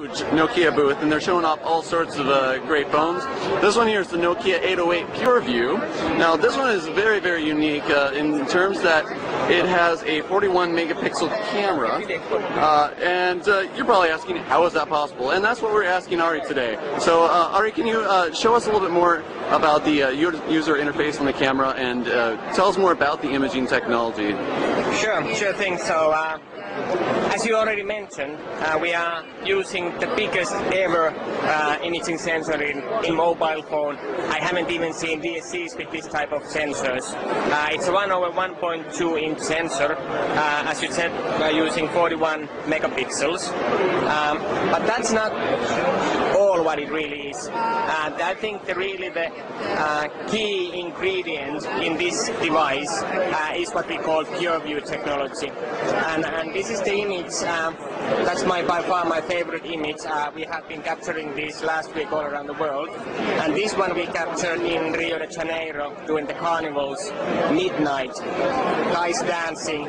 Nokia booth, and they're showing off all sorts of great phones. This one here is the Nokia 808 PureView. Now this one is very, very unique in terms that it has a 41 megapixel camera, and you're probably asking, how is that possible? And that's what we're asking Ari today. So Ari, can you show us a little bit more about the user interface on the camera, and tell us more about the imaging technology? Sure thing. So as you already mentioned, we are using the biggest ever imaging sensor in mobile phone. I haven't even seen DSCs with this type of sensors. It's a 1/1.2 inch sensor. As you said, we're using 41 megapixels. But that's not all what it really is. I think the key ingredient in this device is what we call PureView technology. And this is the image, that's by far my favorite image. We have been capturing this last week all around the world. And this one we captured in Rio de Janeiro during the carnivals, midnight, guys dancing.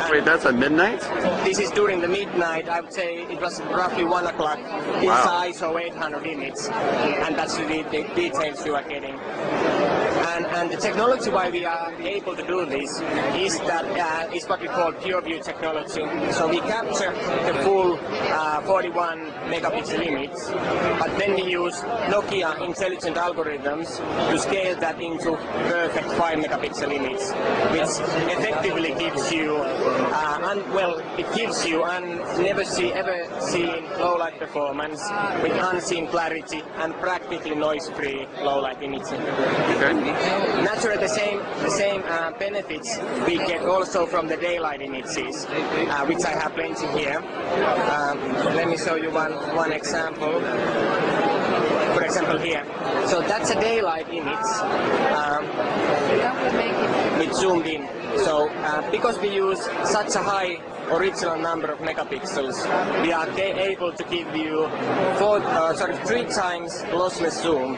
Wait, that's at midnight? This is during the midnight. I would say it was roughly 1 o'clock. This is ISO 800 image, and that's the details you are getting. And the technology why we are able to do this is that is what we call PureView technology. So we capture the full 41 megapixel image, but then we use Nokia intelligent algorithms to scale that into perfect 5 megapixel image, which effectively gives you never seen low light performance with unseen clarity and practically noise-free low light imaging. Okay. Naturally, the same benefits we get also from the daylight images, which I have plenty here. Let me show you one example. For example, here. So that's a daylight image with zoomed in. So because we use such a high original number of megapixels, we are able to give you 3 times lossless zoom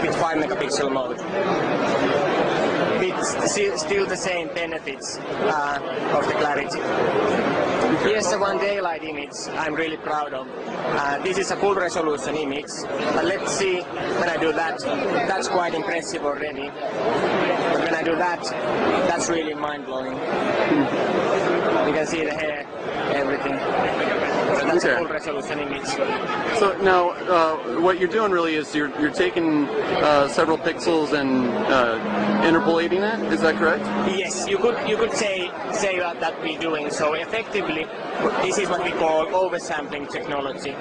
with 5 megapixel mode. With still the same benefits of the clarity. Here's the one daylight image I'm really proud of. This is a full resolution image, but let's see when I do that. That's quite impressive already. But when I do that, that's really mind-blowing. You can see the hair, everything. So that's a full resolution image. So now, what you're doing really is you're taking several pixels and interpolating it. Is that correct? Yes, you could say that we're doing. So effectively, this is what we call oversampling technology.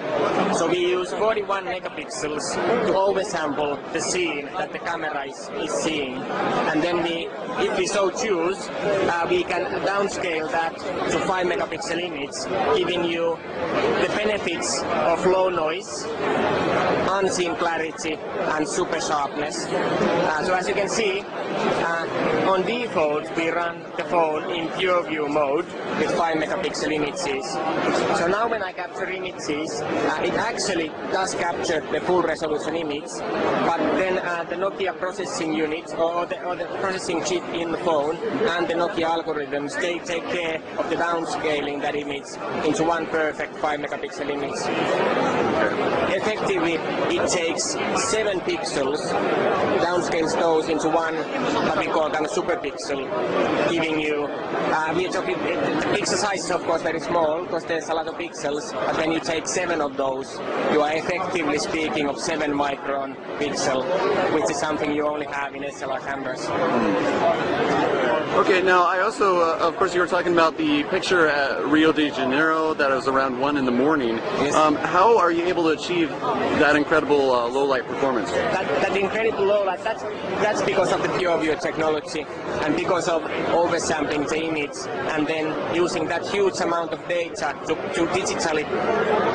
So we use 41 megapixels to oversample the scene that the camera is seeing, and then if we so choose, we can downscale that to 5 megapixel image, giving you the benefits of low noise, unseen clarity, and super sharpness. So as you can see, on default we run the phone in PureView mode with 5 megapixel images. So now when I capture images, it actually does capture the full resolution image, but then the Nokia processing unit or the processing chip in the phone and the Nokia algorithms, they take care of the downscaling that image into one perfect 5 megapixel image. Effectively, it takes 7 pixels, downscales those into one what we call kind of super pixel, giving you, we're talking, the pixel size is of course very small because there's a lot of pixels, but when you take 7 of those, you are effectively speaking of 7 micron pixel, which is something you only have in SLR cameras. Okay, now I also, of course, you were talking about the picture at Rio de Janeiro that was around 1 in the morning. Yes. How are you able to achieve that incredible low light performance? That incredible low light, that's because of the PureView technology and because of oversampling the image and then using that huge amount of data to digitally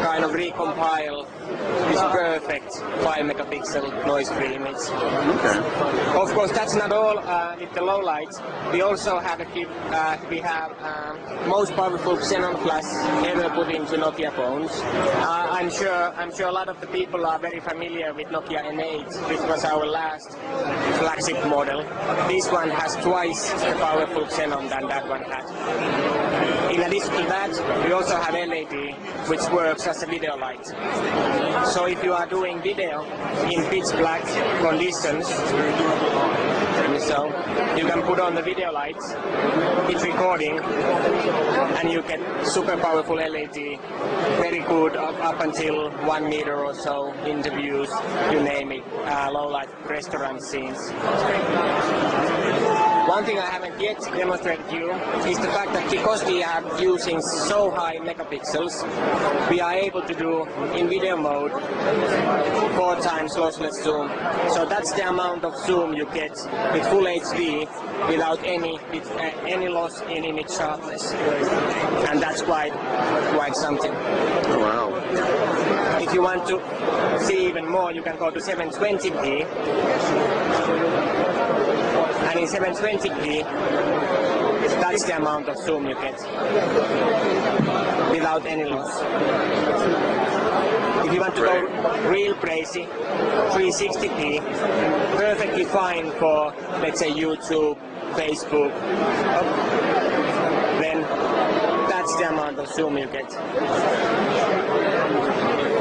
kind of recompile this perfect 5 megapixel noise-free image. Okay. Of course, that's not all with the low lights. We also have most powerful Xenon Flash ever put into Nokia phones. I'm sure a lot of the people are very familiar with Nokia N8, which was our last flagship model. This one has twice the powerful Xenon than that one had. In addition to that, we also have LED, which works as a video light. So if you are doing video in pitch black conditions, so you can put on the video lights, it's recording, and you get super powerful LED, very good up until 1 meter or so, interviews, you name it, low light restaurant scenes. One thing I haven't yet demonstrated to you is the fact that because we are using so high megapixels, we are able to do in video mode 4 times lossless zoom. So that's the amount of zoom you get with full HD without any loss in image sharpness, and that's quite something. Wow. If you want to see even more, you can go to 720p. And in 720p, that's the amount of zoom you get without any loss. If you want to go real crazy, 360p, perfectly fine for, let's say, YouTube, Facebook, then that's the amount of zoom you get.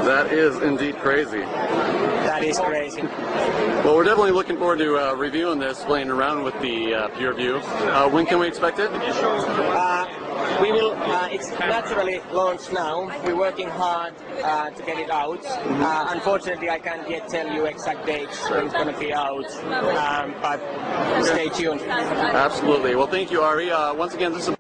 That is indeed crazy. That is crazy. Well, we're definitely looking forward to reviewing this, playing around with the PureView. When can we expect it? We will, it's naturally launched now. We're working hard to get it out. Unfortunately, I can't yet tell you exact dates when it's going to be out, but stay tuned. Absolutely. Well, thank you, Ari. Once again, this is